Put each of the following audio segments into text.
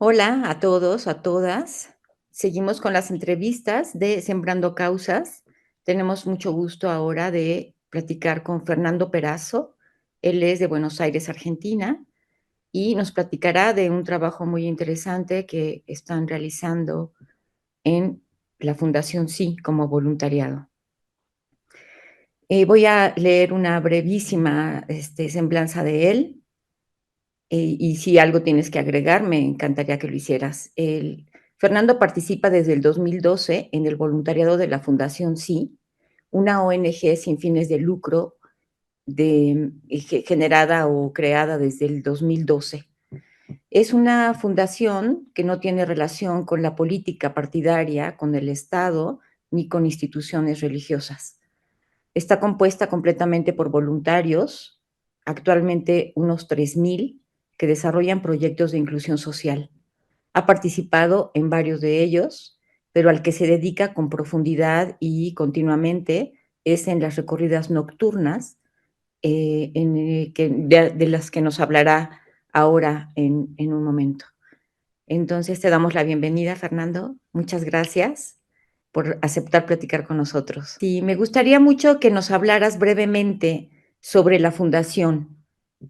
Hola a todos, a todas. Seguimos con las entrevistas de Sembrando Causas. Tenemos mucho gusto ahora de platicar con Fernando Perazo. Él es de Buenos Aires, Argentina, y nos platicará de un trabajo muy interesante que están realizando en la Fundación Sí como voluntariado. Voy a leer una brevísima semblanza de él. Y si algo tienes que agregar, me encantaría que lo hicieras. Fernando participa desde el 2012 en el voluntariado de la Fundación Sí, una ONG sin fines de lucro generada o creada desde el 2012. Es una fundación que no tiene relación con la política partidaria, con el Estado, ni con instituciones religiosas. Está compuesta completamente por voluntarios, actualmente unos 3,000, que desarrollan proyectos de inclusión social. Ha participado en varios de ellos, pero al que se dedica con profundidad y continuamente es en las recorridas nocturnas, de las que nos hablará ahora en un momento. Entonces te damos la bienvenida, Fernando. Muchas gracias por aceptar platicar con nosotros. Sí, me gustaría mucho que nos hablaras brevemente sobre la fundación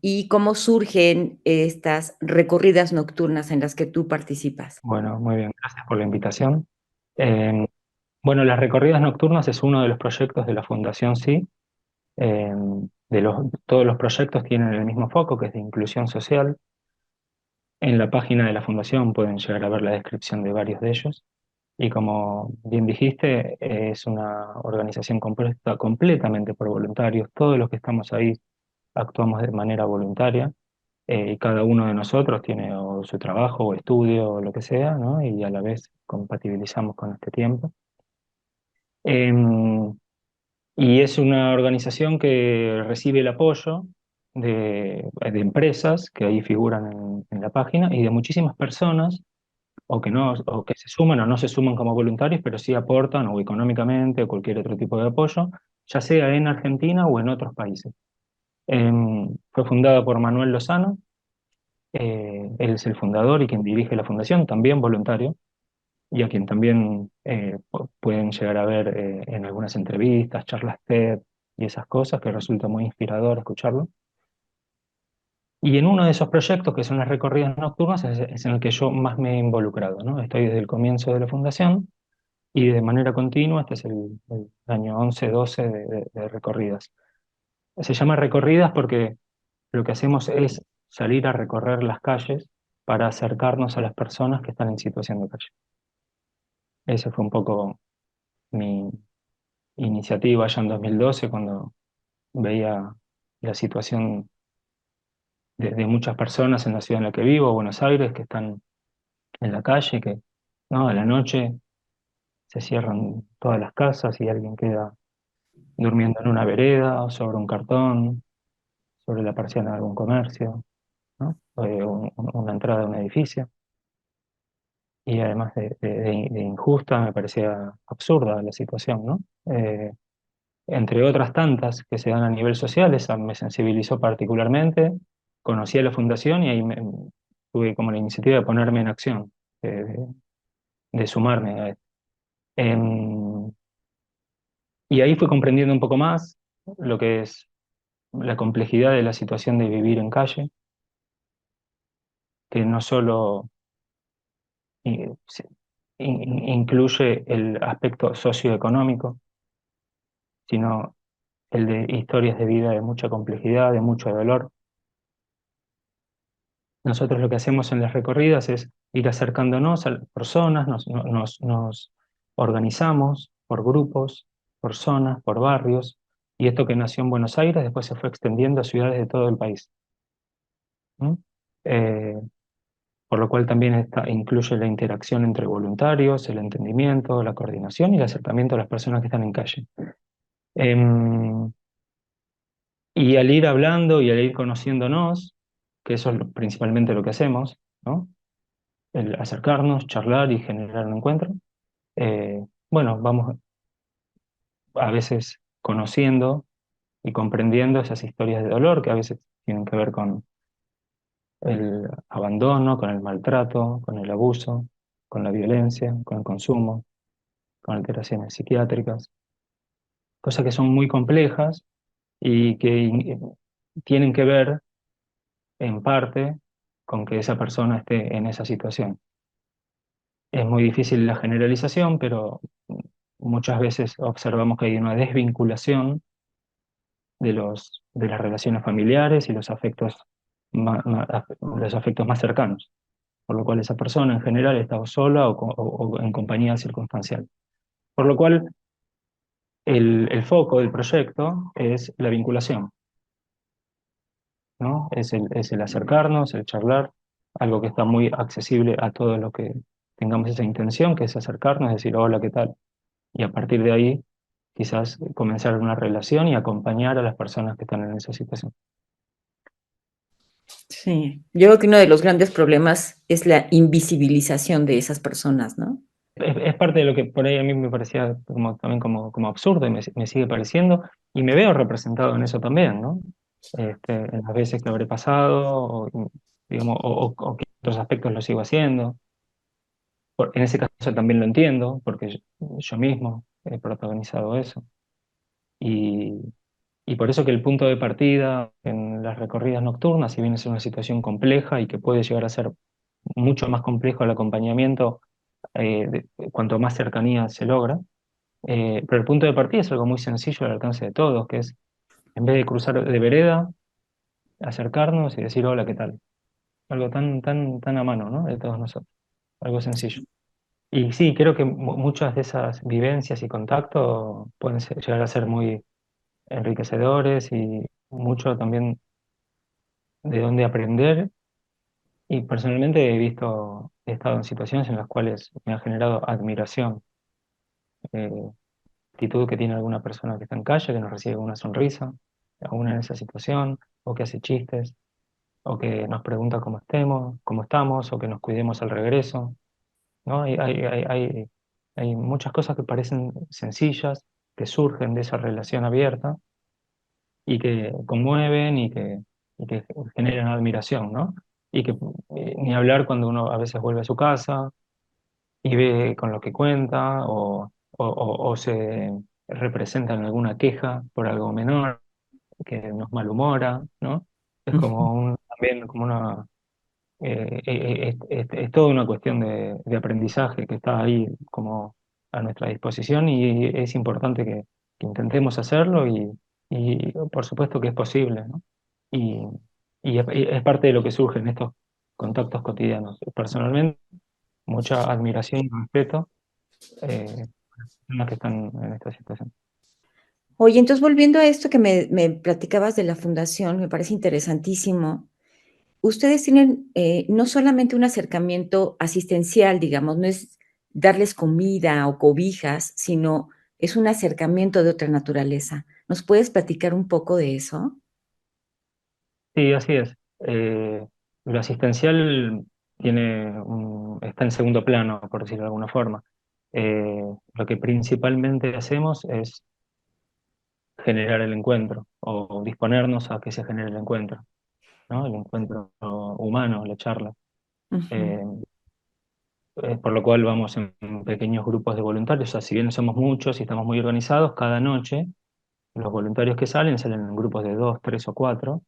y cómo surgen estas recorridas nocturnas en las que tú participas. Bueno, muy bien, gracias por la invitación. Eh, bueno, las recorridas nocturnas es uno de los proyectos de la Fundación Sí. Eh, Todos los proyectos tienen el mismo foco, que es de inclusión social. En la página de la Fundación pueden llegar a ver la descripción de varios de ellos. Y como bien dijiste, es una organización compuesta completamente por voluntarios. Todos los que estamos ahí actuamos de manera voluntaria. Y cada uno de nosotros tiene o su trabajo o estudio o lo que sea, ¿no? Y a la vez compatibilizamos con este tiempo. Em, y es una organización que recibe el apoyo de empresas que ahí figuran en la página y de muchísimas personas o que no, o que se suman o no se suman como voluntarios, pero sí aportan o económicamente o cualquier otro tipo de apoyo, ya sea en Argentina o en otros países. Fue fundada por Manuel Lozano. Él es el fundador y quien dirige la fundación, también voluntario, y a quien también pueden llegar a ver en algunas entrevistas, charlas TED y esas cosas, que resulta muy inspirador escucharlo. Y en uno de esos proyectos, que son las recorridas nocturnas, es en el que yo más me he involucrado, ¿no? Estoy desde el comienzo de la fundación y de manera continua, este es el año 11 12 de recorridas. Se llama recorridas porque lo que hacemos es salir a recorrer las calles para acercarnos a las personas que están en situación de calle. Esa fue un poco mi iniciativa allá en 2012, cuando veía la situación de muchas personas en la ciudad en la que vivo, Buenos Aires, que están en la calle, que ¿no? A la noche se cierran todas las casas y alguien queda durmiendo en una vereda o sobre un cartón, sobre la persiana de algún comercio, ¿no? Una entrada de un edificio. Y además de injusta, me parecía absurda la situación, ¿no? Entre otras tantas que se dan a nivel social, esa me sensibilizó particularmente. Conocí a la fundación y ahí tuve como la iniciativa de ponerme en acción, de sumarme a esto. Em, y ahí fui comprendiendo un poco más lo que es la complejidad de la situación de vivir en calle, que no solo incluye el aspecto socioeconómico, sino el de historias de vida de mucha complejidad, de mucho dolor. Nosotros lo que hacemos en las recorridas es ir acercándonos a las personas, nos organizamos por grupos, por zonas, por barrios, y esto que nació en Buenos Aires después se fue extendiendo a ciudades de todo el país. ¿Mm? Eh, por lo cual también incluye la interacción entre voluntarios, el entendimiento, la coordinación y el acercamiento a las personas que están en calle. Em, y al ir hablando y al ir conociéndonos, que eso es principalmente lo que hacemos, ¿no? El acercarnos, charlar y generar un encuentro. Bueno, vamos a veces conociendo y comprendiendo esas historias de dolor que a veces tienen que ver con el abandono, con el maltrato, con el abuso, con la violencia, con el consumo, con alteraciones psiquiátricas, cosas que son muy complejas y que tienen que ver en parte con que esa persona esté en esa situación. Es muy difícil la generalización, pero muchas veces observamos que hay una desvinculación de las relaciones familiares y los afectos más cercanos, por lo cual esa persona en general está o sola o en compañía circunstancial. Por lo cual el foco del proyecto es la vinculación, ¿no? Es el acercarnos, el charlar, algo que está muy accesible a todos los que tengamos esa intención, que es acercarnos, decir, hola, ¿qué tal? Y a partir de ahí, quizás comenzar una relación y acompañar a las personas que están en esa situación. Sí, yo creo que uno de los grandes problemas es la invisibilización de esas personas, ¿no? Es parte de lo que por ahí a mí me parecía también como absurdo y me sigue pareciendo, y me veo representado en eso también, ¿no? En las veces que habré pasado, digamos, o que otros aspectos lo sigo haciendo. En ese caso también lo entiendo, porque yo mismo he protagonizado eso. Y, y por eso que el punto de partida en las recorridas nocturnas, si bien es una situación compleja y que puede llegar a ser mucho más complejo el acompañamiento, cuanto más cercanía se logra, pero el punto de partida es algo muy sencillo al alcance de todos, que es, en vez de cruzar de vereda, acercarnos y decir hola, ¿qué tal? Algo tan a mano, ¿no? De todos nosotros, algo sencillo. Y sí, creo que muchas de esas vivencias y contactos pueden llegar a ser muy enriquecedores y mucho también de dónde aprender. Y personalmente he estado en situaciones en las cuales me ha generado admiración, eh, actitud que tiene alguna persona que está en calle, que nos recibe con una sonrisa, aún en esa situación, o que hace chistes, o que nos pregunta cómo estamos, o que nos cuidemos al regreso, ¿no? Hay muchas cosas que parecen sencillas, que surgen de esa relación abierta y que conmueven y que generan admiración, ¿no? Y que ni hablar cuando uno a veces vuelve a su casa y ve con lo que cuenta o se representa en alguna queja por algo menor que nos malhumora, ¿no? Es Ujú. como también como una, es toda una cuestión de aprendizaje que está ahí como a nuestra disposición y es importante que intentemos hacerlo y por supuesto que es posible, ¿no? Y, y es parte de lo que surge en estos contactos cotidianos. Personalmente, mucha admiración y respeto personas que están en esta situación. Oye, entonces volviendo a esto que me platicabas de la fundación, me parece interesantísimo. Ustedes tienen, no solamente un acercamiento asistencial, digamos, no es darles comida o cobijas, sino es un acercamiento de otra naturaleza. ¿Nos puedes platicar un poco de eso? Sí, así es. Lo asistencial está en segundo plano, por decirlo de alguna forma. Lo que principalmente hacemos es generar el encuentro o disponernos a que se genere el encuentro, ¿no? El encuentro humano, la charla. Ujú, Eh, por lo cual vamos en pequeños grupos de voluntarios. O sea, si bien somos muchos y estamos muy organizados, cada noche los voluntarios que salen en grupos de dos, tres o cuatro,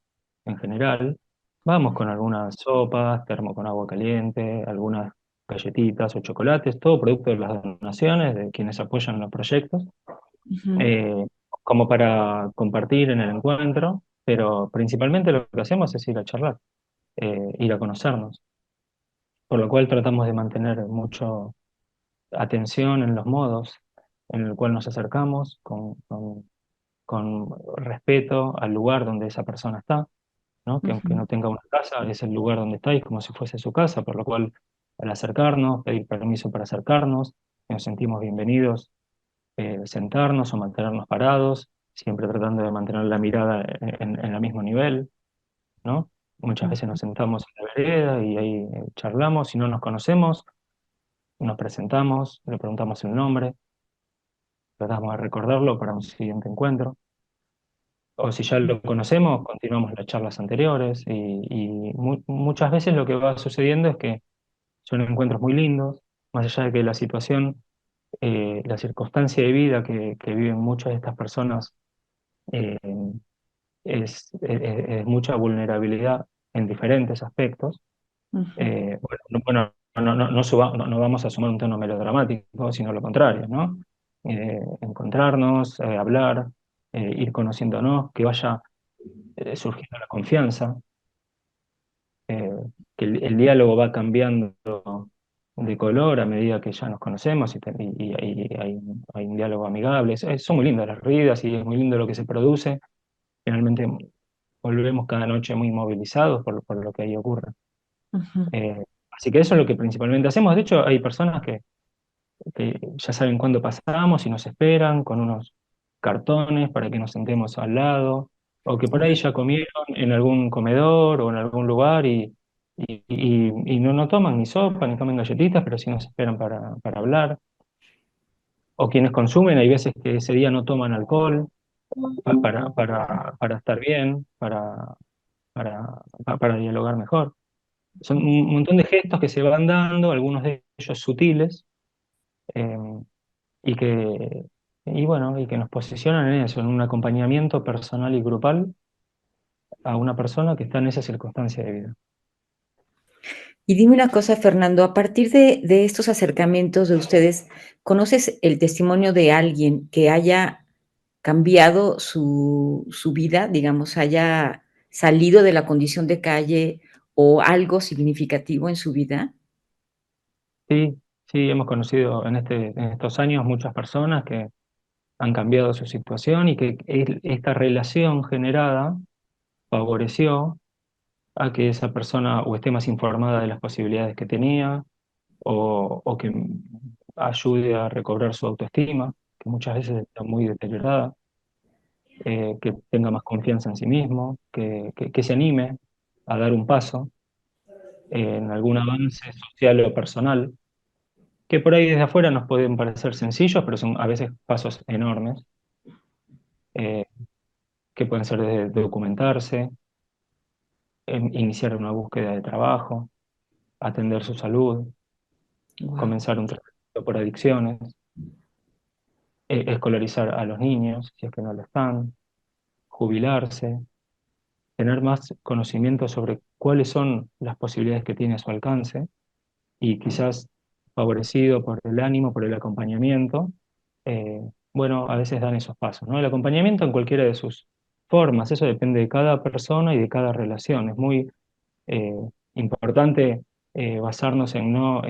en general. Vamos con algunas sopas, termo con agua caliente, algunas galletitas o chocolates, todo producto de las donaciones de quienes apoyan los proyectos, ujú, eh, como para compartir en el encuentro, pero principalmente lo que hacemos es ir a charlar, ir a conocernos, por lo cual tratamos de mantener mucho atención en los modos en el cual nos acercamos, con respeto al lugar donde esa persona está, ¿no? Que aunque ujú, no tenga una casa, es el lugar donde está y es como si fuese su casa, por lo cual al acercarnos, pedir permiso para acercarnos, nos sentimos bienvenidos, sentarnos o mantenernos parados, siempre tratando de mantener la mirada en el mismo nivel, ¿no? Muchas veces ujú. nos sentamos en la vereda y ahí charlamos, si no nos conocemos, nos presentamos, le preguntamos el nombre, tratamos de recordarlo para un siguiente encuentro. o si ya lo conocemos, continuamos las charlas anteriores y muchas veces lo que va sucediendo es que son encuentros muy lindos, más allá de que la situación, la circunstancia de vida que viven muchas de estas personas eh, es mucha vulnerabilidad en diferentes aspectos. Ujú, Bueno, no vamos a asumir un tono melodramático, sino lo contrario, ¿no? Encontrarnos, hablar, ir conociéndonos, que vaya surgiendo la confianza, eh, que el diálogo va cambiando de color a medida que ya nos conocemos y hay un diálogo amigable. Son muy lindas las ridas y es muy lindo lo que se produce. Finalmente volvemos cada noche muy movilizados por lo que ahí ocurre. ujú. Eh, Así que eso es lo que principalmente hacemos. De hecho, hay personas que ya saben cuándo pasamos y nos esperan con unos cartones para que nos sentemos al lado, o que por ahí ya comieron en algún comedor o en algún lugar y no toman ni sopa ni comen galletitas, pero sí nos esperan para hablar. O quienes consumen, hay veces que ese día no toman alcohol para estar bien, para dialogar mejor. Son un montón de gestos que se van dando, algunos de ellos sutiles, eh, y que nos posicionan en eso, en un acompañamiento personal y grupal a una persona que está en esa circunstancia de vida. Y dime una cosa, Fernando, a partir de estos acercamientos de ustedes, ¿conoces el testimonio de alguien que haya cambiado su vida, digamos, haya salido de la condición de calle o algo significativo en su vida? Sí, sí, hemos conocido en estos años muchas personas que han cambiado su situación y que esta relación generada favoreció a que esa persona o esté más informada de las posibilidades que tenía o que ayude a recobrar su autoestima, que muchas veces está muy deteriorada, que tenga más confianza en sí mismo, que se anime a dar un paso en algún avance social o personal, que por ahí desde afuera nos pueden parecer sencillos, pero son a veces pasos enormes, eh, que pueden ser desde documentarse, iniciar una búsqueda de trabajo, atender su salud, Wow. comenzar un tratamiento por adicciones, escolarizar a los niños, si es que no lo están, jubilarse, tener más conocimiento sobre cuáles son las posibilidades que tiene a su alcance y quizás favorecido por el ánimo, por el acompañamiento, eh, bueno, a veces dan esos pasos, ¿no? El acompañamiento en cualquiera de sus formas, eso depende de cada persona y de cada relación. Es muy eh, importante basarnos en no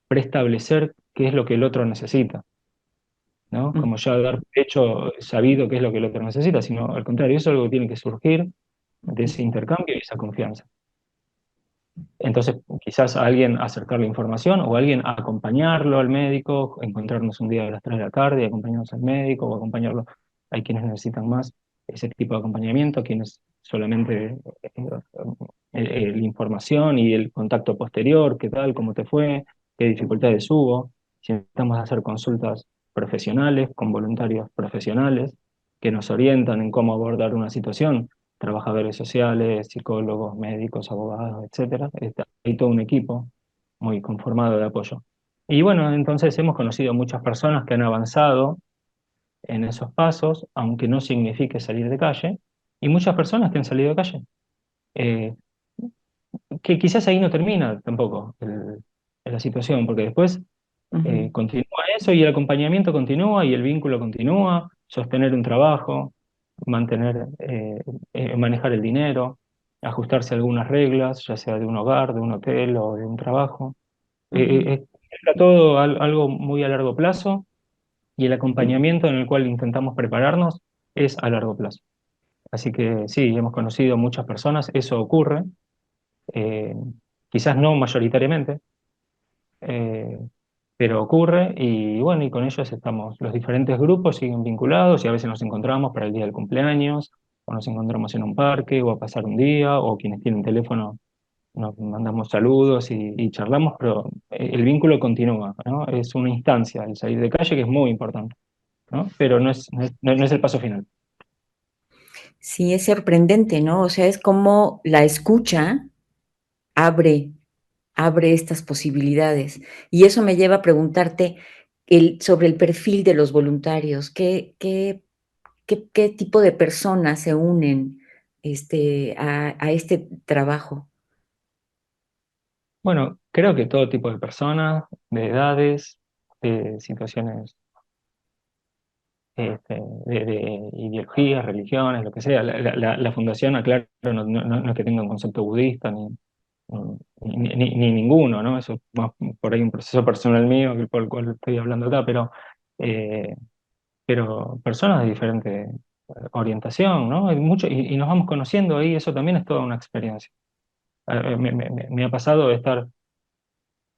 preestablecer qué es lo que el otro necesita, ¿no? Mm, Como ya dar por hecho sabido qué es lo que el otro necesita, sino al contrario, eso es algo que tiene que surgir de ese intercambio y esa confianza. Entonces, quizás a alguien acercarle información o a alguien acompañarlo al médico, encontrarnos un día a las 3 de la tarde y acompañarnos al médico o acompañarlo. Hay quienes necesitan más ese tipo de acompañamiento, quienes solamente la información y el contacto posterior, qué tal, cómo te fue, qué dificultades hubo. Si necesitamos hacer consultas profesionales con voluntarios profesionales que nos orientan en cómo abordar una situación, trabajadores sociales, psicólogos, médicos, abogados, etcétera. Hay todo un equipo muy conformado de apoyo. Y bueno, entonces hemos conocido muchas personas que han avanzado en esos pasos, aunque no signifique salir de calle, y muchas personas que han salido de calle. Eh, que quizás ahí no termina tampoco la situación, porque después ujú, continúa eso y el acompañamiento continúa y el vínculo continúa, sostener un trabajo, manejar el dinero, ajustarse a algunas reglas, ya sea de un hogar, de un hotel o de un trabajo. ujú. Era todo algo muy a largo plazo y el acompañamiento en el cual intentamos prepararnos es a largo plazo. Así que sí, hemos conocido muchas personas, eso ocurre, eh, quizás no mayoritariamente, eh, pero ocurre y bueno, y con ellos estamos, los diferentes grupos siguen vinculados y a veces nos encontramos para el día del cumpleaños, o nos encontramos en un parque, o a pasar un día, o quienes tienen teléfono nos mandamos saludos y charlamos, pero el vínculo continúa, ¿no? Es una instancia, el salir de calle que es muy importante, ¿no? Pero no es el paso final. Sí, es sorprendente, ¿no? O sea, es como la escucha abre, abre estas posibilidades. Y eso me lleva a preguntarte sobre el perfil de los voluntarios. ¿Qué tipo de personas se unen a este trabajo? Bueno, creo que todo tipo de personas, de edades, de situaciones, de ideologías, religiones, lo que sea. La fundación, aclaro, no es que tenga un concepto budista ni ninguno, ¿no? Eso es más por ahí un proceso personal mío por el cual estoy hablando acá, eh, pero personas de diferente orientación, ¿no? Hay mucho, y nos vamos conociendo ahí, eso también es toda una experiencia. Me ha pasado de estar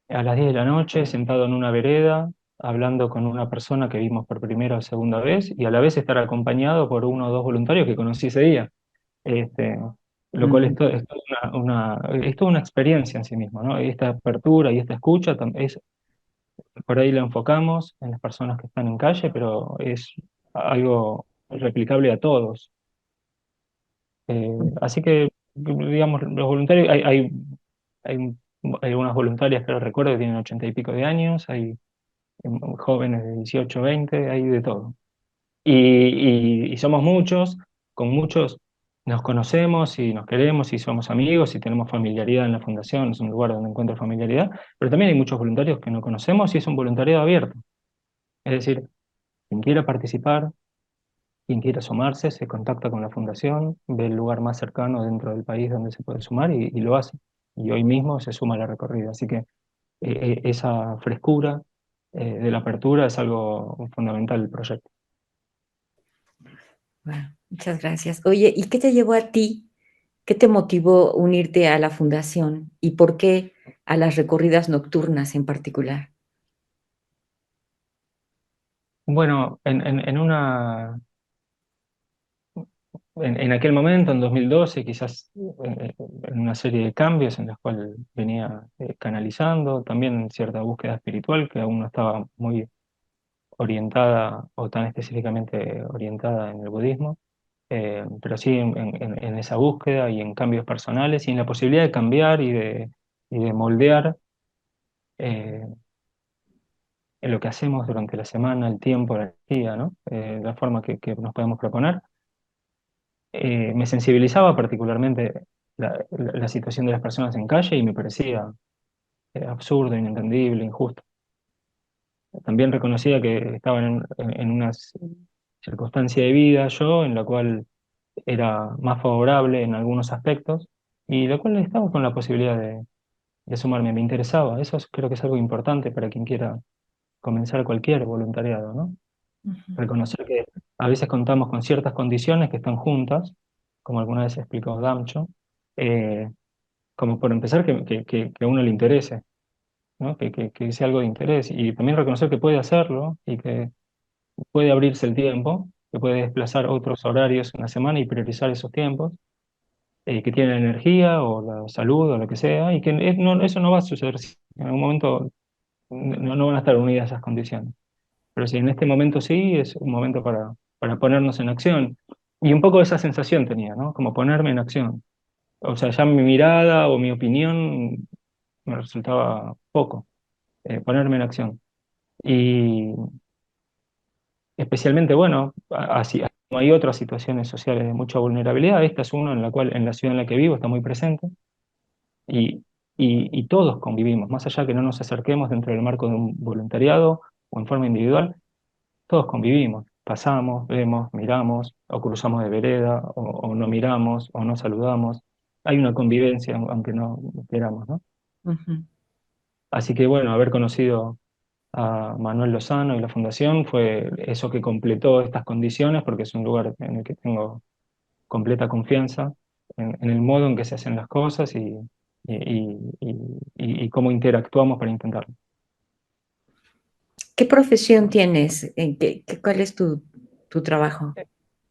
a las 10 de la noche sentado en una vereda, hablando con una persona que vimos por primera o segunda vez, y a la vez estar acompañado por uno o dos voluntarios que conocí ese día. Este, lo cual Mm, es toda es toda una experiencia en sí mismo, ¿no? Y esta apertura y esta escucha, por ahí la enfocamos en las personas que están en calle, pero es algo replicable a todos. Así que, digamos, los voluntarios, hay algunas voluntarias que recuerdo que tienen 80 y pico de años, hay jóvenes de 18 20 hay de todo. Y somos muchos, con muchos nos conocemos y nos queremos y somos amigos y tenemos familiaridad en la fundación, es un lugar donde encuentro familiaridad, pero también hay muchos voluntarios que no conocemos y es un voluntariado abierto. Es decir, quien quiera participar, quien quiera sumarse, se contacta con la fundación, ve el lugar más cercano dentro del país donde se puede sumar y lo hace. Y hoy mismo se suma a la recorrida. Así que esa frescura de la apertura es algo fundamental del proyecto. bueno, muchas gracias. Oye, ¿y qué te llevó a ti? ¿Qué te motivó unirte a la fundación? ¿Y por qué a las recorridas nocturnas en particular? Bueno, en aquel momento, en 2012, quizás en una serie de cambios en los cuales venía canalizando, también cierta búsqueda espiritual que aún no estaba muy orientada o tan específicamente orientada en el budismo, pero sí en esa búsqueda y en cambios personales y en la posibilidad de cambiar y de moldear eh, en lo que hacemos durante la semana, el tiempo, la energía, ¿no? La forma que nos podemos proponer. Me sensibilizaba particularmente la situación de las personas en calle y me parecía absurdo, inentendible, injusto. También reconocía que estaba en una circunstancia de vida yo en la cual era más favorable en algunos aspectos y la cual estaba con la posibilidad de sumarme, me interesaba. Creo que es algo importante para quien quiera comenzar cualquier voluntariado, ¿no? Ujú, Reconocer que a veces contamos con ciertas condiciones que están juntas, como alguna vez explicó Damcho, eh, como por empezar que a uno le interese, ¿no? Que sea algo de interés y también reconocer que puede hacerlo y que puede abrirse el tiempo, que puede desplazar otros horarios en la semana y priorizar esos tiempos, que tiene la energía o la salud o lo que sea, y que eso no va a suceder si en algún momento no van a estar unidas esas condiciones. Pero si en este momento sí, es un momento para ponernos en acción. Y un poco esa sensación tenía, ¿no? Como ponerme en acción. O sea, ya mi mirada o mi opinión me resultaba poco, ponerme en acción. Y especialmente, bueno, así como hay otras situaciones sociales de mucha vulnerabilidad, esta es una en la cual en la ciudad en la que vivo está muy presente y, y todos convivimos, más allá que no nos acerquemos dentro del marco de un voluntariado o en forma individual, todos convivimos, pasamos, vemos, miramos, o cruzamos de vereda, o no miramos, o no saludamos. Hay una convivencia, aunque no queramos, ¿no? ujú. Así que bueno, haber conocido a Manuel Lozano y la Fundación fue eso que completó estas condiciones, porque es un lugar en el que tengo completa confianza en el modo en que se hacen las cosas y cómo interactuamos para intentarlo. ¿Qué profesión tienes? ¿Cuál es tu trabajo?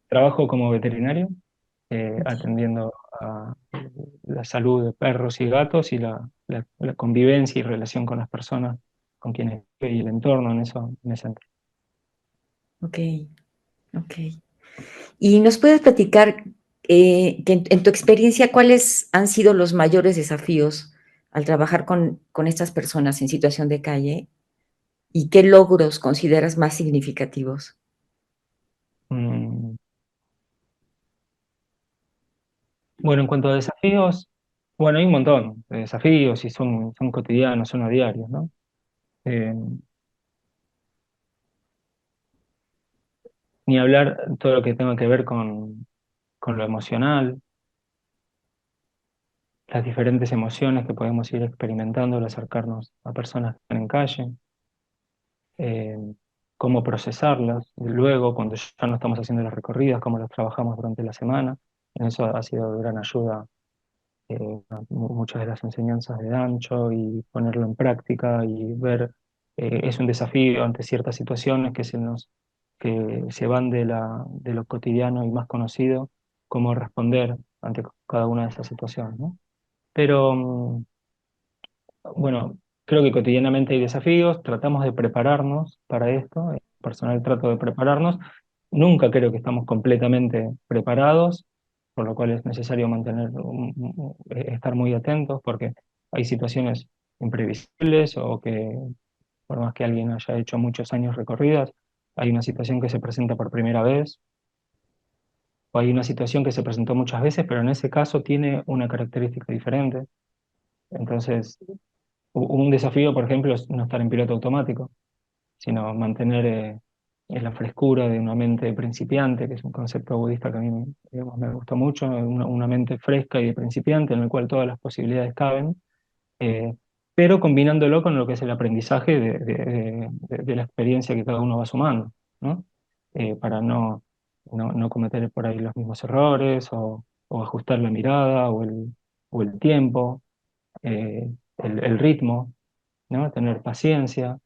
Trabajo como veterinario Ok, atendiendo a la salud de perros y gatos y la convivencia y relación con las personas con quienes vive y el entorno en eso me centro. ok, ok. ¿Y nos puedes platicar? que en tu experiencia, ¿cuáles han sido los mayores desafíos al trabajar con estas personas en situación de calle y qué logros consideras más significativos? Mm, Bueno, en cuanto a desafíos, bueno, hay un montón de desafíos y son cotidianos, son a diarios, ¿no? Eh, Ni hablar todo lo que tenga que ver con lo emocional, las diferentes emociones que podemos ir experimentando al acercarnos a personas que están en calle, eh, cómo procesarlas, y luego cuando ya no estamos haciendo las recorridas, cómo las trabajamos durante la semana. En eso ha sido de gran ayuda muchas de las enseñanzas de Dancho y ponerlo en práctica y ver, es un desafío ante ciertas situaciones que se van de lo cotidiano y más conocido, cómo responder ante cada una de esas situaciones, ¿no? Pero bueno, creo que cotidianamente hay desafíos, tratamos de prepararnos para esto, el personal trato de prepararnos, nunca creo que estamos completamente preparados, por lo cual es necesario estar muy atentos porque hay situaciones imprevisibles o que por más que alguien haya hecho muchos años recorridas, hay una situación que se presenta por primera vez o hay una situación que se presentó muchas veces, pero en ese caso tiene una característica diferente. Entonces, un desafío, por ejemplo, es no estar en piloto automático, sino mantener la frescura de una mente principiante, que es un concepto budista que a mí, digamos, me gusta mucho, una mente fresca y de principiante en el cual todas las posibilidades caben, eh, pero combinándolo con lo que es el aprendizaje de la experiencia que cada uno va sumando, ¿no? Para no cometer por ahí los mismos errores o ajustar la mirada o el tiempo, el ritmo, ¿no? Tener paciencia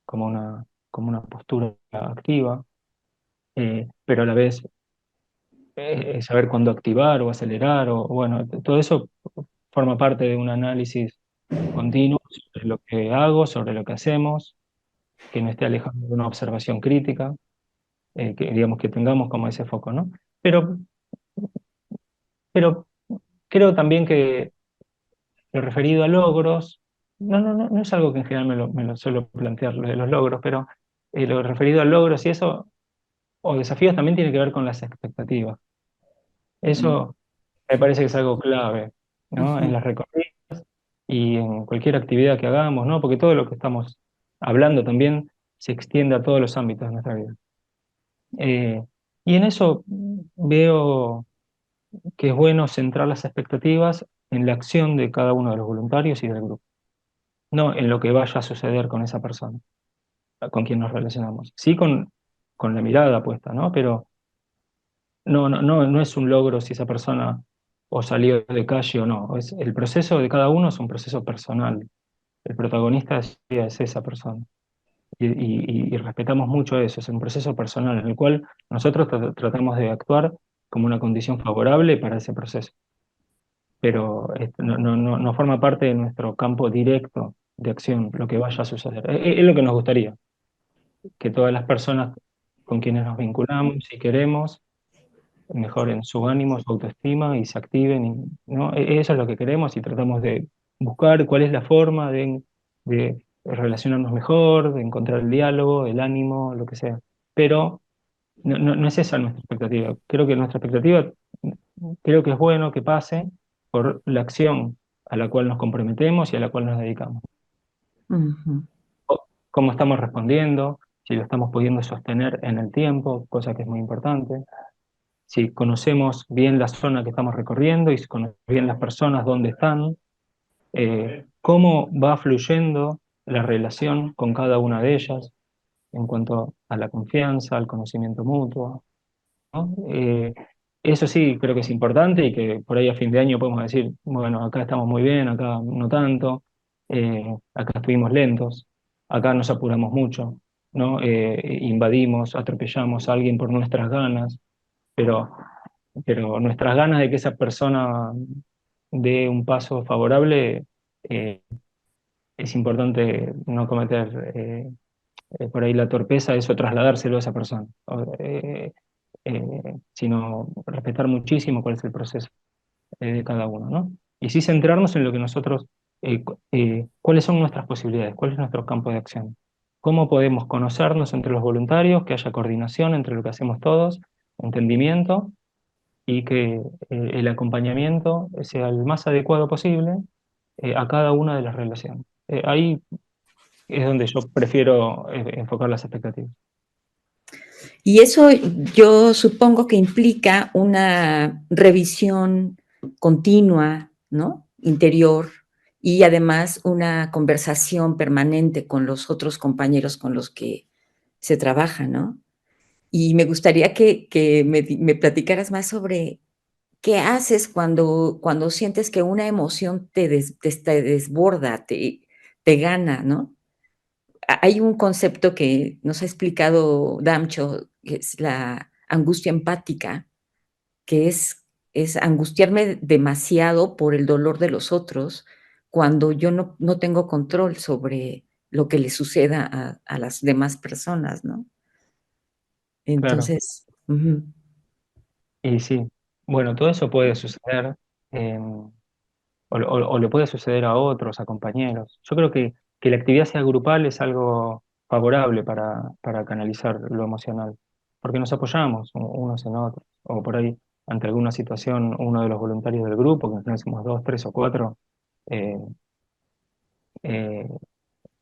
como una postura activa, pero a la vez saber cuándo activar o acelerar, o bueno, todo eso forma parte de un análisis continuo sobre lo que hago, sobre lo que hacemos, que no esté alejado de una observación crítica, que digamos que tengamos como ese foco, ¿no? Pero, pero creo también que lo referido a logros, no es algo que en general me lo suelo plantear, lo de los logros, pero lo referido a logros y eso, o desafíos, también tiene que ver con las expectativas. Eso me parece que es algo clave, ¿no? En Ujú. las recorridas y en cualquier actividad que hagamos, ¿no? Porque todo lo que estamos hablando también se extiende a todos los ámbitos de nuestra vida. Eh, y en eso veo que es bueno centrar las expectativas en la acción de cada uno de los voluntarios y del grupo, no en lo que vaya a suceder con esa persona, con quien nos relacionamos. Sí con la mirada puesta, ¿no? Pero no es un logro si esa persona o salió de calle o no. El proceso de cada uno es un proceso personal. El protagonista es esa persona. Y respetamos mucho eso, es un proceso personal en el cual nosotros tratamos de actuar como una condición favorable para ese proceso, pero no forma parte de nuestro campo directo de acción, lo que vaya a suceder. Es lo que nos gustaría, que todas las personas con quienes nos vinculamos y queremos mejoren su ánimo, su autoestima y se activen, ¿no? Eso es lo que queremos y tratamos de buscar cuál es la forma de relacionarnos mejor, de encontrar el diálogo, el ánimo, lo que sea. Pero no es esa nuestra expectativa. Creo que nuestra expectativa, creo que es bueno que pase por la acción a la cual nos comprometemos y a la cual nos dedicamos. Ujú. Cómo estamos respondiendo, si lo estamos pudiendo sostener en el tiempo, cosa que es muy importante, si conocemos bien la zona que estamos recorriendo y si conocemos bien las personas dónde están, cómo va fluyendo la relación con cada una de ellas en cuanto a la confianza, al conocimiento mutuo, ¿no? Eso sí creo que es importante y que por ahí a fin de año podemos decir, bueno, acá estamos muy bien, acá no tanto, acá estuvimos lentos, acá nos apuramos mucho, ¿no? Invadimos, atropellamos a alguien por nuestras ganas, pero nuestras ganas de que esa persona dé un paso favorable, eh, es importante no cometer por ahí la torpeza, eso trasladárselo a esa persona. sino respetar muchísimo cuál es el proceso de cada uno, ¿no? Y sí centrarnos en lo que nosotros, cuáles son nuestras posibilidades, cuál es nuestro campo de acción, cómo podemos conocernos entre los voluntarios, que haya coordinación entre lo que hacemos todos, entendimiento y que el acompañamiento sea el más adecuado posible a cada una de las relaciones. Ahí es donde yo prefiero enfocar las expectativas. Y eso yo supongo que implica una revisión continua, ¿no? Interior y además una conversación permanente con los otros compañeros con los que se trabaja, ¿no? Y me gustaría que me platicaras más sobre qué haces cuando sientes que una emoción te desborda, te gana, ¿no? Hay un concepto que nos ha explicado Damcho, que es la angustia empática, que es angustiarme demasiado por el dolor de los otros cuando yo no tengo control sobre lo que le suceda a las demás personas, ¿no? Claro, Entonces, ujú, y sí, bueno, todo eso puede suceder. O le puede suceder a otros, a compañeros. Yo creo que la actividad sea grupal es algo favorable para canalizar lo emocional, porque nos apoyamos unos en otros, o por ahí, ante alguna situación, uno de los voluntarios del grupo, que en general somos dos, tres o cuatro, eh, eh,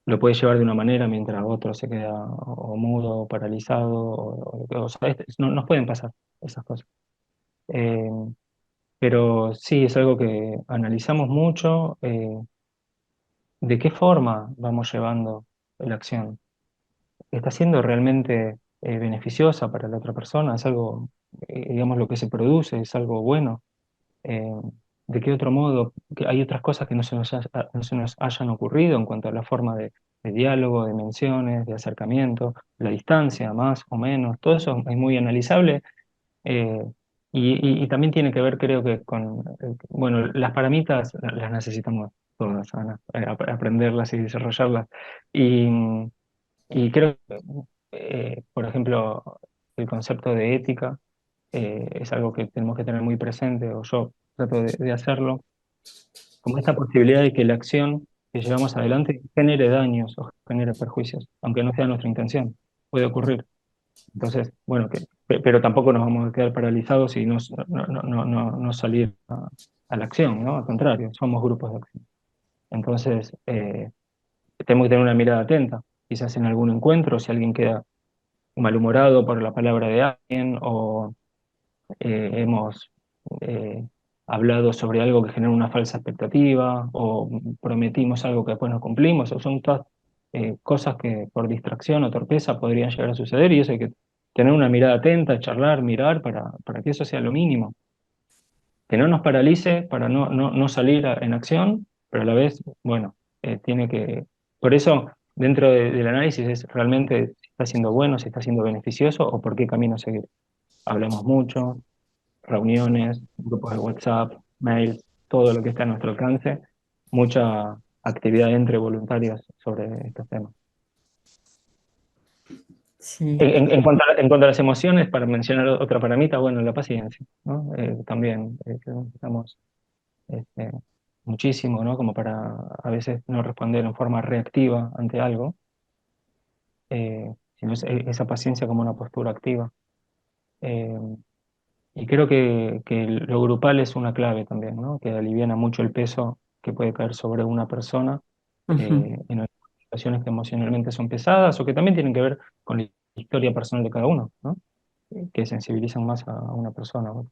lo puede llevar de una manera mientras otro se queda o mudo, o paralizado, o sea, nos pueden pasar esas cosas. Eh, pero sí, es algo que analizamos mucho. ¿De qué forma vamos llevando la acción? ¿Está siendo realmente beneficiosa para la otra persona? ¿Es algo, digamos, lo que se produce? ¿Es algo bueno? Eh, ¿De qué otro modo? Que hay otras cosas que no se nos hayan ocurrido en cuanto a la forma de diálogo, de menciones, de acercamiento, la distancia, más o menos. Todo eso es muy analizable. eh, y también tiene que ver, creo que, con, bueno, las paramitas las necesitamos todas, Ana, aprenderlas y desarrollarlas. Y, y creo que, por ejemplo, el concepto de ética es algo que tenemos que tener muy presente, o yo trato de hacerlo, como esta posibilidad de que la acción que llevamos adelante genere daños o genere perjuicios, aunque no sea nuestra intención. Puede ocurrir. Entonces, bueno, pero tampoco nos vamos a quedar paralizados y no salir a la acción, ¿no? Al contrario, somos grupos de acción. Entonces, tenemos que tener una mirada atenta. Quizás en algún encuentro, si alguien queda malhumorado por la palabra de alguien o hemos eh, hablado sobre algo que genera una falsa expectativa o prometimos algo que después no cumplimos, o son todas cosas que por distracción o torpeza podrían llegar a suceder y eso hay que tener una mirada atenta, charlar, mirar para que eso sea lo mínimo. Que no nos paralice para no salir en acción, pero a la vez, bueno, tiene que... Por eso, dentro del análisis es realmente si está siendo bueno, si está siendo beneficioso o por qué camino seguir. Hablamos mucho, reuniones, grupos de WhatsApp, mails, todo lo que está a nuestro alcance, mucha actividad entre voluntarios sobre estos temas. sí. En cuanto a las emociones, para mencionar otra paramita, bueno, la paciencia, ¿no? También que necesitamos este, muchísimo, ¿no? Como para a veces no responder en forma reactiva ante algo, sino esa paciencia como una postura activa. Eh, Y creo que lo grupal es una clave también, ¿no? Que aliviana mucho el peso que puede caer sobre una persona Ujú, en situaciones que emocionalmente son pesadas o que también tienen que ver con la historia personal de cada uno, ¿no? Que sensibilizan más a una persona, ¿no?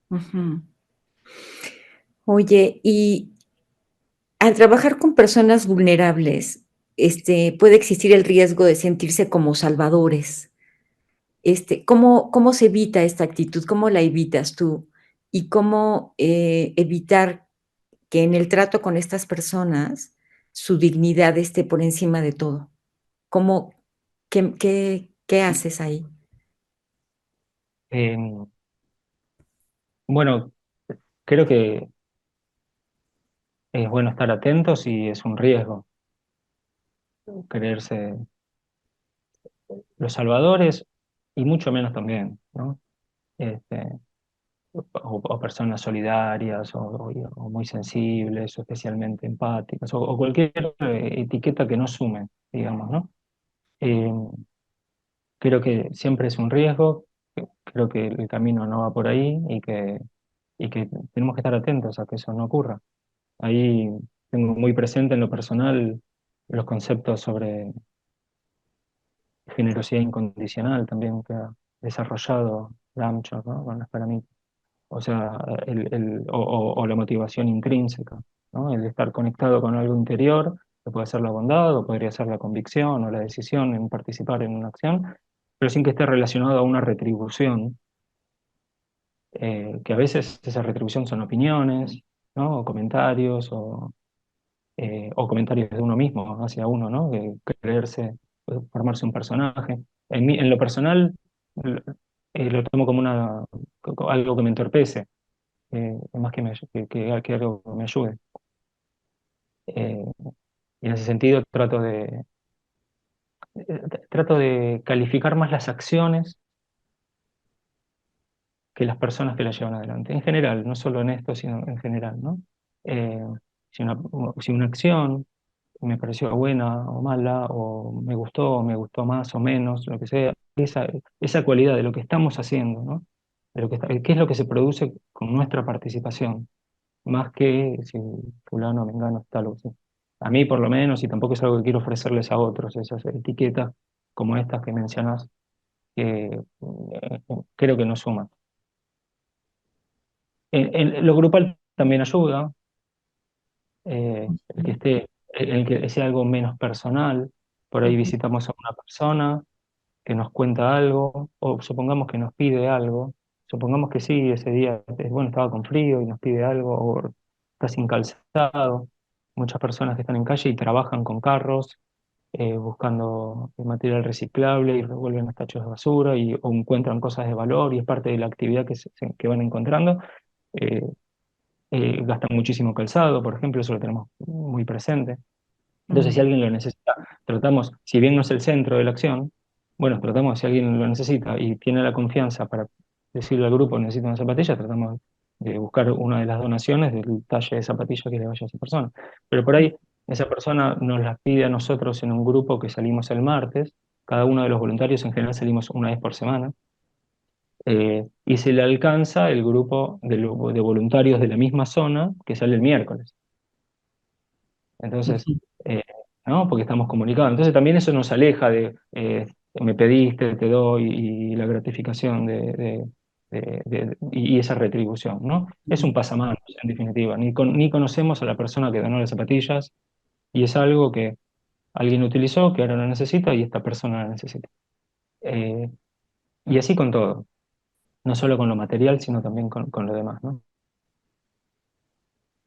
ujú. Oye, y al trabajar con personas vulnerables, puede existir el riesgo de sentirse como salvadores. ¿Cómo se evita esta actitud? ¿Cómo la evitas tú? Y cómo, evitar que en el trato con estas personas su dignidad esté por encima de todo. ¿Cómo qué haces ahí? Eh, bueno, creo que es bueno estar atentos y es un riesgo creerse los salvadores. y mucho menos también, ¿no? Este, o personas solidarias, o muy sensibles, o especialmente empáticas, o cualquier etiqueta que no sume, digamos, ¿no? Eh, Creo que siempre es un riesgo, creo que el camino no va por ahí y que tenemos que estar atentos a que eso no ocurra. Ahí tengo muy presente en lo personal los conceptos sobre generosidad incondicional también que ha desarrollado Gramsci, ¿no? Con las paramitas. O sea, o la motivación intrínseca, ¿no? El estar conectado con algo interior, que puede ser la bondad, o podría ser la convicción o la decisión en participar en una acción, pero sin que esté relacionado a una retribución, que a veces esa retribución son opiniones, ¿no? O comentarios, o comentarios de uno mismo hacia uno, ¿no? De creerse, formarse un personaje. En lo personal, lo tomo como algo que me entorpece, más que algo que me ayude. Eh, y en ese sentido trato de calificar más las acciones que las personas que las llevan adelante. En general, no solo en esto, sino en general, ¿no? Eh, si una, si una acción me pareció buena o mala, o me gustó más o menos, lo que sea, esa cualidad de lo que estamos haciendo, ¿no? De qué es lo que se produce con nuestra participación, más que si fulano, mengano, tal o así. A mí por lo menos, y tampoco es algo que quiero ofrecerles a otros, esas etiquetas como estas que mencionas, que creo que no suman. Lo grupal también ayuda, el que sea algo menos personal, por ahí Ujú, visitamos a una persona que nos cuenta algo, o supongamos que nos pide algo, supongamos que sí, ese día, bueno, estaba con frío y nos pide algo, o está sin calzado. Muchas personas que están en calle y trabajan con carros, buscando material reciclable y revuelven los tachos de basura o encuentran cosas de valor y es parte de la actividad que van encontrando. Eh, Gastan muchísimo calzado, por ejemplo, eso lo tenemos muy presente. Entonces, si ujú, alguien lo necesita, tratamos, si bien no es el centro de la acción, bueno, tratamos, si alguien lo necesita y tiene la confianza para decirle al grupo, necesito una zapatilla, tratamos de buscar una de las donaciones del talle de zapatilla que le vaya a esa persona. Pero por ahí, esa persona nos las pide a nosotros en un grupo que salimos el martes, cada uno de los voluntarios en general salimos una vez por semana, y se le alcanza el grupo de voluntarios de la misma zona que sale el miércoles. Entonces, ujú, eh, ¿no? Porque estamos comunicados. Entonces también eso nos aleja de me pediste, te doy, y la gratificación y esa retribución, ¿no? Es un ujú, pasamanos, en definitiva. Ni conocemos a la persona que donó las zapatillas y es algo que alguien utilizó, que ahora lo necesita y esta persona la necesita. Eh, y así con todo, no solo con lo material, sino también con lo demás, ¿no?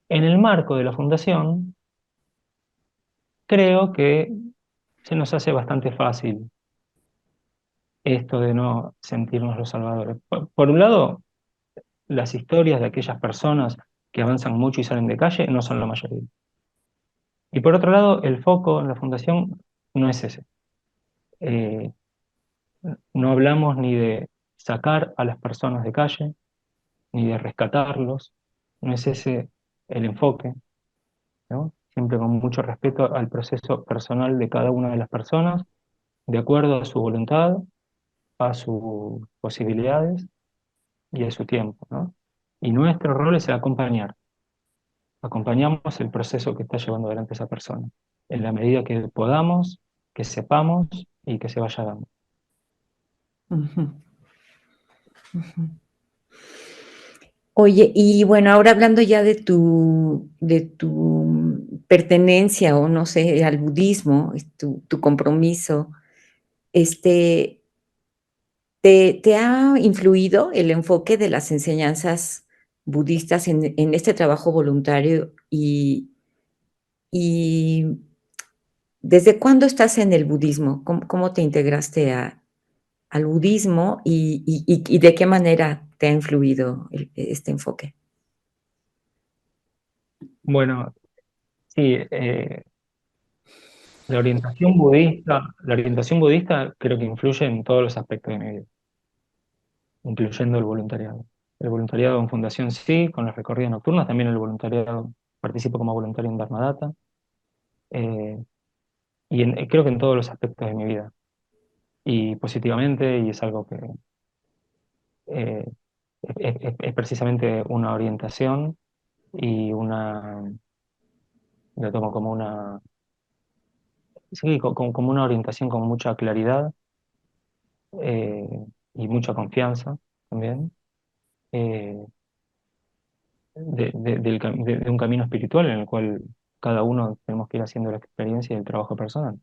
En el marco de la fundación, creo que se nos hace bastante fácil esto de no sentirnos los salvadores. Por un lado, las historias de aquellas personas que avanzan mucho y salen de calle no son la mayoría. Y por otro lado, el foco en la fundación no es ese. Eh, no hablamos ni de sacar a las personas de calle, ni de rescatarlos. No es ese el enfoque, ¿no? Siempre con mucho respeto al proceso personal de cada una de las personas, de acuerdo a su voluntad, a sus posibilidades y a su tiempo, ¿no? Y nuestro rol es acompañar. Acompañamos el proceso que está llevando adelante esa persona, en la medida que podamos, que sepamos y que se vaya dando. ujú, ujú. Oye, y bueno, ahora hablando ya de tu pertenencia, o no sé, al budismo, tu compromiso, este, ¿te ha influido el enfoque de las enseñanzas budistas en este trabajo voluntario? Y ¿desde cuándo estás en el budismo? ¿Cómo te integraste al budismo y de qué manera te ha influido este enfoque? Bueno, sí, la orientación budista creo que influye en todos los aspectos de mi vida. incluyendo el voluntariado. El voluntariado en fundación sí, con las recorridas nocturnas, también el voluntariado, participo como voluntario en Dharmadata, eh, creo que en todos los aspectos de mi vida, y positivamente, y es algo que eh, es precisamente una orientación y lo tomo como sí, como una orientación con mucha claridad eh, y mucha confianza también. eh, de un camino espiritual en el cual cada uno tenemos que ir haciendo la experiencia y el trabajo personal.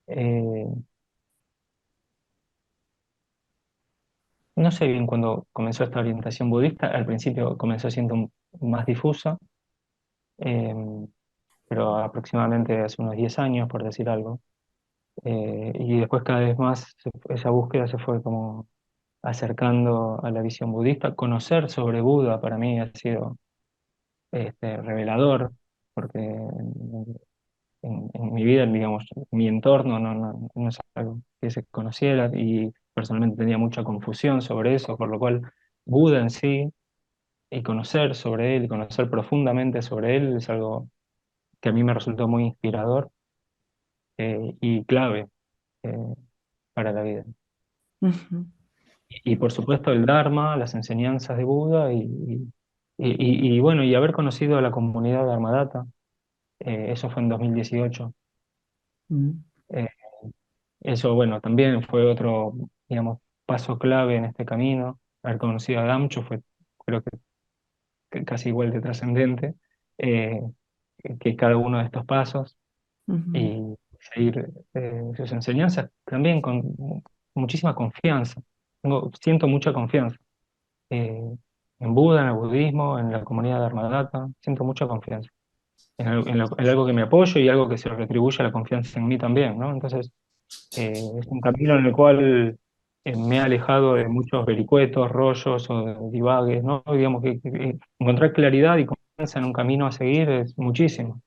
Eh, no sé bien cuándo comenzó esta orientación budista, al principio comenzó siendo más difusa, eh, pero aproximadamente hace unos 10 años, por decir algo. Y después cada vez más esa búsqueda se fue como acercando a la visión budista. Conocer sobre Buda para mí ha sido revelador, porque en mi vida, digamos, en mi entorno no es algo que se conociera y personalmente tenía mucha confusión sobre eso, por lo cual Buda en sí y conocer sobre él, conocer profundamente sobre él es algo que a mí me resultó muy inspirador y clave eh, para la vida. Ujú, Y por supuesto el Dharma, las enseñanzas de Buda y bueno, y haber conocido a la comunidad de Dharmadata, eso fue en 2018. mm, Eh, Eso, bueno, también fue otro, digamos, paso clave en este camino. Haber conocido a Damcho fue, creo que casi igual de trascendente eh, que cada uno de estos pasos ujú, y seguir sus enseñanzas también con muchísima confianza. Siento mucha confianza eh, en Buda, en el budismo, en la comunidad de Dharmadata. Siento mucha confianza en algo que me apoyo y algo que se retribuye a la confianza en mí también, ¿no? Entonces, es un camino en el cual me he alejado de muchos vericuetos, rollos o de divagues, ¿no? Digamos que encontrar claridad y confianza en un camino a seguir es muchísimo.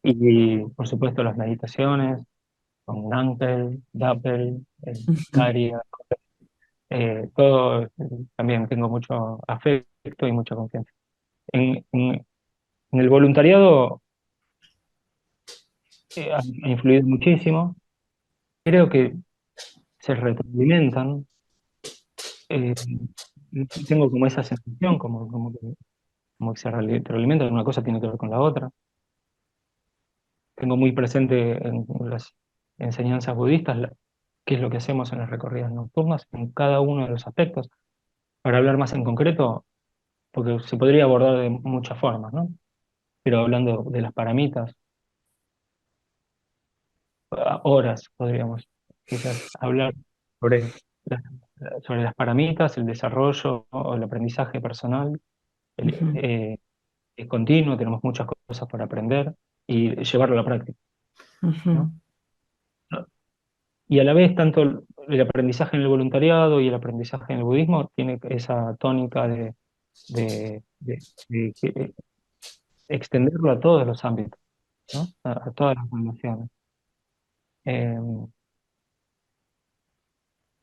Y, por supuesto, las meditaciones con Nankel, Dappel, ujú, Caria, todo, también tengo mucho afecto y mucha confianza. En el voluntariado ha influido muchísimo. Creo que se retroalimentan. eh, Tengo como esa sensación, como que se retroalimentan, una cosa tiene que ver con la otra. Tengo muy presente en las enseñanzas budistas qué es lo que hacemos en las recorridas nocturnas, en cada uno de los aspectos. Para hablar más en concreto, porque se podría abordar de muchas formas, ¿no? Pero hablando de las paramitas, horas podríamos quizás hablar sobre las, sobre las paramitas, el desarrollo o el aprendizaje personal. ujú, Es continuo, tenemos muchas cosas por aprender y llevarlo a la práctica, ujú, ¿no? Y a la vez, tanto el aprendizaje en el voluntariado y el aprendizaje en el budismo tiene esa tónica de extenderlo a todos los ámbitos, ¿no? A todas las relaciones. Eh,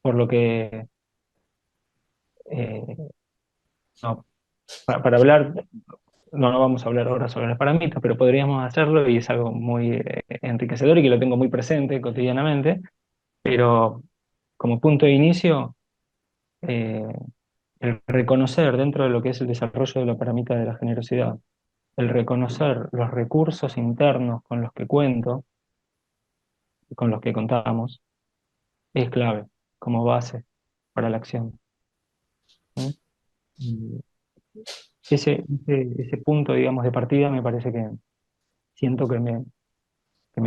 por lo que, eh, no, para hablar, no vamos a hablar ahora sobre las paramitas, pero podríamos hacerlo y es algo muy enriquecedor y que lo tengo muy presente cotidianamente, pero como punto de inicio, eh, el reconocer dentro de lo que es el desarrollo de la paramita de la generosidad, el reconocer los recursos internos con los que cuento, con los que contamos, es clave como base para la acción. ¿Mm? Y ese punto, digamos, de partida me parece que siento que me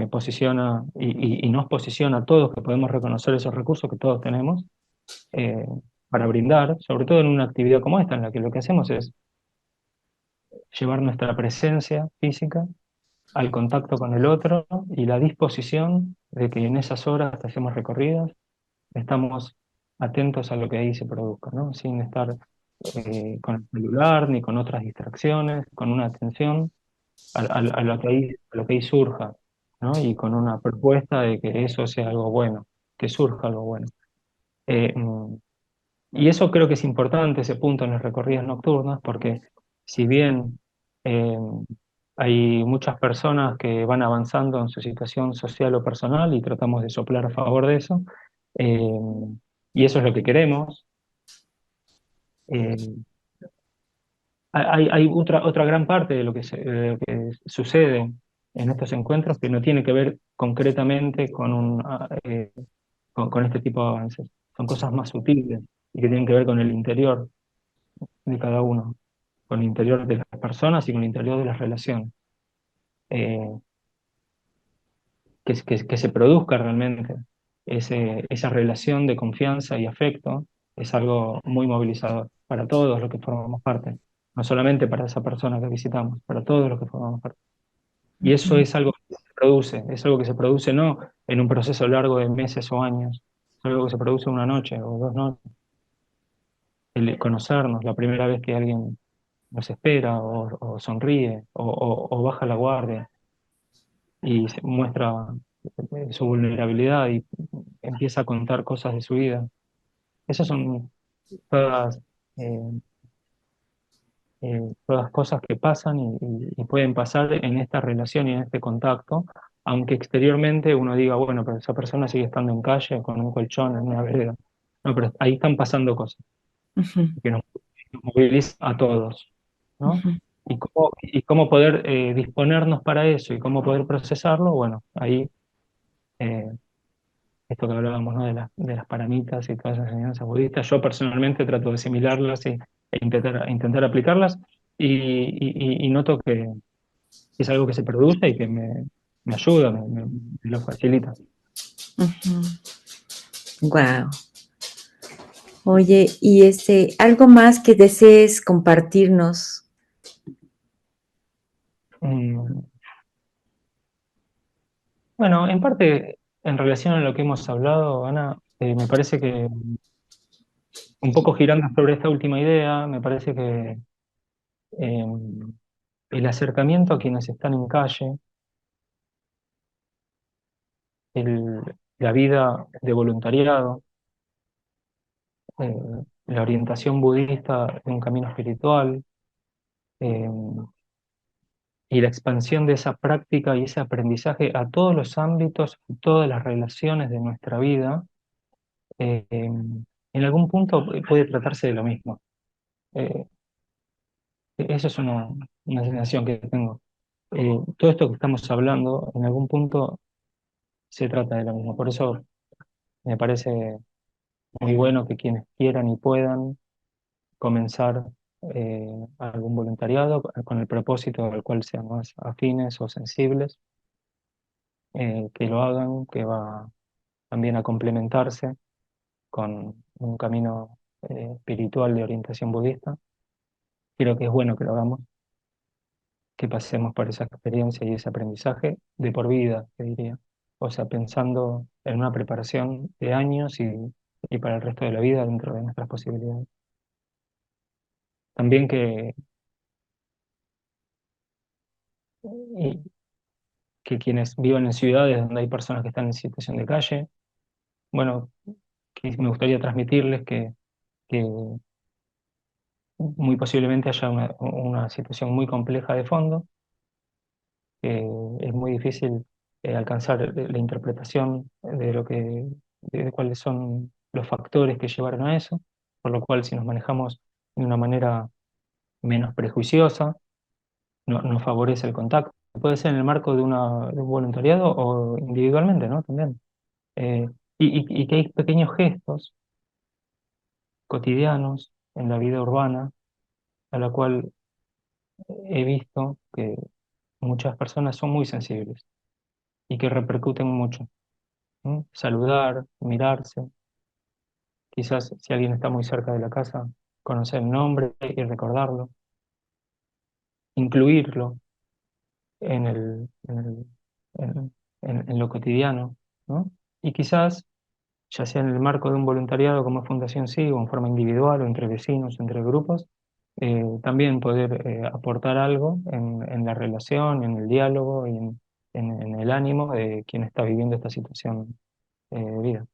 posiciona y nos posiciona a todos, que podemos reconocer esos recursos que todos tenemos eh, para brindar, sobre todo en una actividad como esta, en la que lo que hacemos es llevar nuestra presencia física al contacto con el otro y la disposición de que en esas horas que hacemos recorridas estamos atentos a lo que ahí se produzca, ¿no? Sin estar con el celular ni con otras distracciones, con una atención a lo que ahí surja, ¿no? Y con una propuesta de que eso sea algo bueno, que surja algo bueno. Eh, mm, y eso creo que es importante, ese punto en las recorridas nocturnas, porque si bien eh, hay muchas personas que van avanzando en su situación social o personal y tratamos de soplar a favor de eso, eh, y eso es lo que queremos, eh, hay otra gran parte de de lo que sucede en estos encuentros que no tiene que ver concretamente con este tipo de avances. Son cosas más sutiles y que tienen que ver con el interior de cada uno, con el interior de las personas y con el interior de las relaciones. Eh, que se produzca realmente esa relación de confianza y afecto es algo muy movilizador para todos los que formamos parte, no solamente para esa persona que visitamos, para todos los que formamos parte. Y eso Ujú, es algo que se produce, es algo que se produce no en un proceso largo de meses o años, es algo que se produce una noche o dos noches. El conocernos, la primera vez que alguien nos espera o sonríe o baja la guardia y se muestra su vulnerabilidad y empieza a contar cosas de su vida. Esas son todas, eh, todas cosas que pasan y pueden pasar en esta relación y en este contacto, aunque exteriormente uno diga, bueno, pero esa persona sigue estando en calle con un colchón en una vereda. No, pero ahí están pasando cosas ujú, que nos movilizan a todos, ¿no? ujú, Y cómo poder disponernos para eso y cómo poder procesarlo, bueno, ahí eh, esto que hablábamos, ¿no? De las paramitas y todas las enseñanzas budistas. Yo personalmente trato de asimilarlas intentar aplicarlas y noto que es algo que se produce y que me ayuda, me lo facilita. ujú. Guau. Oye, y algo más que desees compartirnos. Mm, Bueno, en parte, en relación a lo que hemos hablado, Ana, me parece que un poco girando sobre esta última idea, me parece que eh, el acercamiento a quienes están en calle, el- la vida de voluntariado, eh, la orientación budista en un camino espiritual, eh, y la expansión de esa práctica y ese aprendizaje a todos los ámbitos, todas las relaciones de nuestra vida, en algún punto puede tratarse de lo mismo. Eh, Eso es una sensación que tengo. Todo esto que estamos hablando, en algún punto se trata de lo mismo. Por eso me parece muy bueno que quienes quieran y puedan comenzar algún voluntariado con el propósito al cual sean más afines o sensibles, que lo hagan, que va también a complementarse con un camino espiritual de orientación budista. Creo que es bueno que lo hagamos, que pasemos por esa experiencia y ese aprendizaje de por vida, te diría. O sea, pensando en una preparación de años y para el resto de la vida dentro de nuestras posibilidades. También y- que quienes vivan en ciudades donde hay personas que están en situación de calle, bueno, que me gustaría transmitirles que muy posiblemente haya una situación muy compleja de fondo, que es muy difícil alcanzar la interpretación de de cuáles son los factores que llevaron a eso, por lo cual si nos manejamos de una manera menos prejuiciosa, nos favorece el contacto. Puede ser en el marco de un voluntariado o individualmente, ¿no? También. Eh, y que hay pequeños gestos cotidianos en la vida urbana a la cual he visto que muchas personas son muy sensibles y que repercuten mucho. ¿No? Saludar, mirarse, quizás si alguien está muy cerca de la casa, conocer el nombre y recordarlo, incluirlo en en lo cotidiano, ¿no? Y quizás, ya sea en el marco de un voluntariado como Fundación Sí, o en forma individual, o entre vecinos, entre grupos, también poder aportar algo en la relación, en el diálogo y en el ánimo de quien está viviendo esta situación de vida.